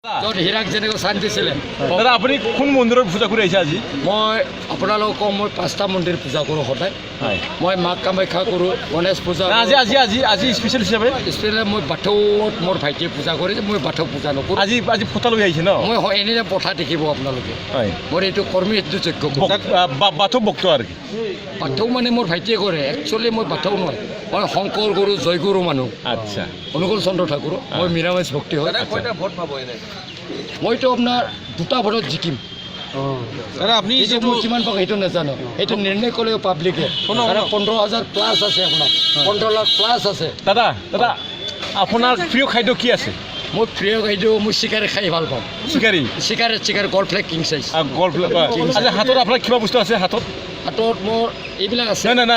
য'ত হীৰাক যেনেকৈ শান দিছিলে। দাদা আপুনি কোন মন্দিৰত পূজা কৰি আহিছে আজি? মই আপোনালোকক মই 5টা মন্দিৰ পূজা কৰোঁ সদায়। মই মাক কামাখ্যা কৰোঁ, গণেশ পূজা। আজি স্পেচিয়েল হিচাপে স্পেচিয়েলি মই বাথৌত মোৰ ভাইটিয়ে পূজা কৰে, মই বাথৌ পূজা নকৰোঁ। আজি ফটা লৈ আহিছে ন? মই এনেই পঠা দেখিব আপোনালোকে। মোৰ এইটো কৰ্মী এইটো যোগ্য বাথৌ ভক্ত আৰু কি? বাথৌ মানে মোৰ ভাইটিয়ে কৰে। একচুৱেলি মই বাথৌ নহয়, মই শংকৰ গুৰু জয়গুৰু মানুহ। আচ্ছা, অনুকূল চন্দ্ৰ ঠাকুৰ। মই নিৰামিষ ভক্তি হয়। মইতো আপোনাৰ 2টা ভোটত জিকিম। আপুনি মই কিমান পাওঁ সেইটো নাজানো, সেইটো নিৰ্ণয় ক'লেও পাব্লিকে। 15,000 প্লাছ আছে, আপোনাৰ 15 লাখ প্লাছ আছে। দাদা আপোনাৰ প্ৰিয় খাদ্য কি আছে? মোৰ প্ৰিয় খাদ্য মই চিকাৰে খাই ভাল পাওঁ। চিকাৰে গল্ড ফ্লেগ কিং চাইজ। হাতত আপোনাৰ কিবা বস্তু আছে? হাতত মোৰ এইবিলাক আছে। নাই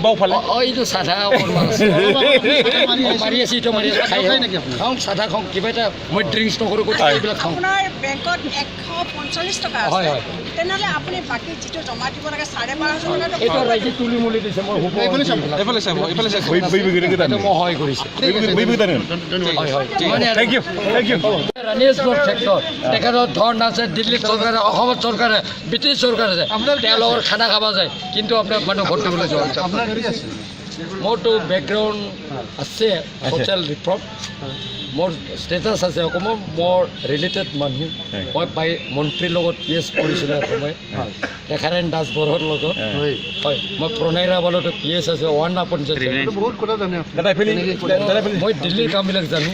বাওঁফালে এইটো চাধা অকণমান আছে, মাৰি আছে, এইটো মাৰি খাই খাওঁ, চাধা খাওঁ। কিবা এটা মই ড্ৰিংকছ নকৰোঁ, এইবিলাক খাওঁ। আপোনাৰ বেংকত 145 টকা আছে, তেনেহ'লে আপুনি বাকী যিটো জমা দিব লাগে 12,500 টকা এইটো ৰাইজে তুলি মুলি দিছে। মই মই সহায় কৰিছোঁ। তেখেতৰ ধন আছে, দিল্লী চৰকাৰে, অসমত চৰকাৰে, ব্ৰিটিছ চৰকাৰ আছে, তেওঁলোকৰ খানা খাব যায়, কিন্তু আপোনাৰ মানুহ ভোট দিবলৈ যোৱা মোৰতো বেকগ্ৰাউণ্ড আছে, ছ'চিয়েল ৰিফৰ্ম, মোৰ ষ্টেটাছ আছে অকণমান, মোৰ ৰিলেটেড মানুহ। মই মন্ত্ৰীৰ লগত পিএছ কৰিছিলোঁ সময়, ৰেখাৰেণ দাস বৰৰ লগত। হয়, মই প্ৰণয় ৰাৱলতো পিএছ আছে, মই দিল্লীৰ কামবিলাক জানো।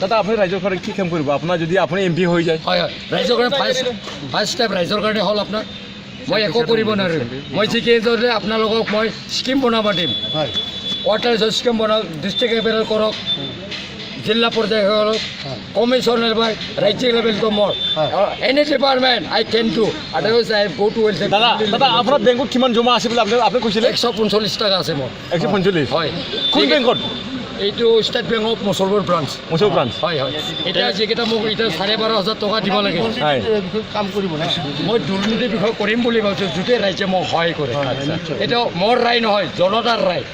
দাদা আপুনি ৰাইজৰ কাৰণে কি কাম কৰিব আপোনাৰ যদি আপুনি MP হৈ যায়? হয়, ৰাইজৰ কাৰণে ফাৰ্ষ্ট ষ্টেপ ৰাইজৰ কাৰণে হ'ল আপোনাৰ, মই একো কৰিব নোৱাৰিম। মই যিকেইজনে আপোনালোকক মই স্কিম বনাব দিম, ৱাটাৰ স্কিম বনাওক, ডিষ্ট্ৰিক্ট লেভেল কৰক, জিলা পৰ্যায় কৰক, কমিশ্যন লেভেল, ৰাজ্যিক লেভেলটো মোৰ। Any department I can do, otherwise I go to welfare. দাদা আপোনাৰ বেংকত কিমান জমা আছে বুলি আপুনি কৈছিলে? 145 টকা আছে মোৰ। 145? হয়। কোন বেংকত? এইটো state bank of Musalpur branch. হয়। এতিয়া যিকেইটা মোক এতিয়া 12,500 টকা দিব লাগে, কাম কৰিব নাই। মই দুৰ্নীতিৰ বিষয়ে কৰিম বুলি ভাবিছোঁ, যদি ৰাইজে মোক সহায় কৰে। এইটো মোৰ ৰায় নহয়, জনতাৰ ৰায়।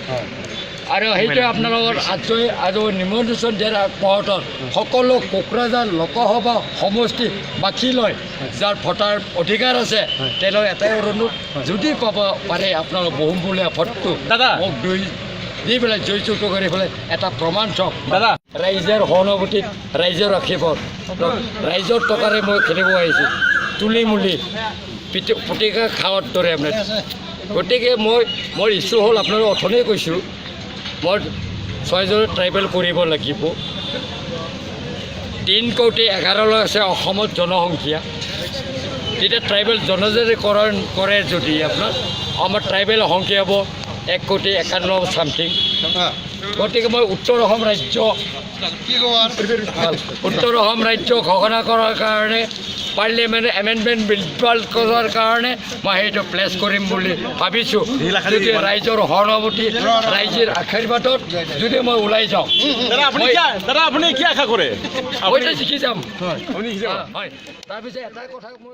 আৰু সেইটোৱে আপোনালোকৰ আজি নিমন্ত্ৰণ দিয়াৰ মুহূৰ্তত সকলো কোকৰাঝাৰ লোকসভা সমষ্টি বাছি লয়, যাৰ ভোটাৰ অধিকাৰ আছে, তেওঁলোক এটাই অনুৰোধ, যদি পাব পাৰে আপোনালোক বহুমূলীয়া ভোটটো মোক দি পেলাই জয়যুক্ত কৰি পেলাই এটা প্ৰমাণ চাওক। দাদা ৰাইজৰ সহানুভূতিত, ৰাইজৰ আশীৰ্বাদ, ৰাইজৰ টকাৰে মই খেলিব আহিছোঁ, তুলি মুলি প্ৰতিকা খাৱৰ দৰে আপোনাৰ। গতিকে মোৰ ইচ্ছু হ'ল, আপোনালোক অথনিয়ে কৈছোঁ, মই 6জন ট্ৰাইবেল কৰিব লাগিব। 3,11,00,000 আছে অসমত জনসংখ্যা। তেতিয়া ট্ৰাইবেল জনজাতিকৰণ কৰে যদি আপোনাৰ আমাৰ ট্ৰাইবেল সংখ্যা হ'ব 1,51,00,000 চামথিং। গতিকে মই উত্তৰ অসম ৰাজ্য ঘোষণা কৰাৰ কাৰণে, পাৰ্লিয়ামেণ্ট এমেণ্ডমেণ্ট বিল পাছ কৰাৰ কাৰণে মই সেইটো প্লেচ কৰিম বুলি ভাবিছোঁ। যদি ৰাইজৰ সহানুভূতি, ৰাইজৰ আশীৰ্বাদত যদি মই ওলাই যাওঁ, দাদা আপুনি কি আশা কৰে? মইতো জিকি যাম। হয়, তাৰপিছত এটা কথা মই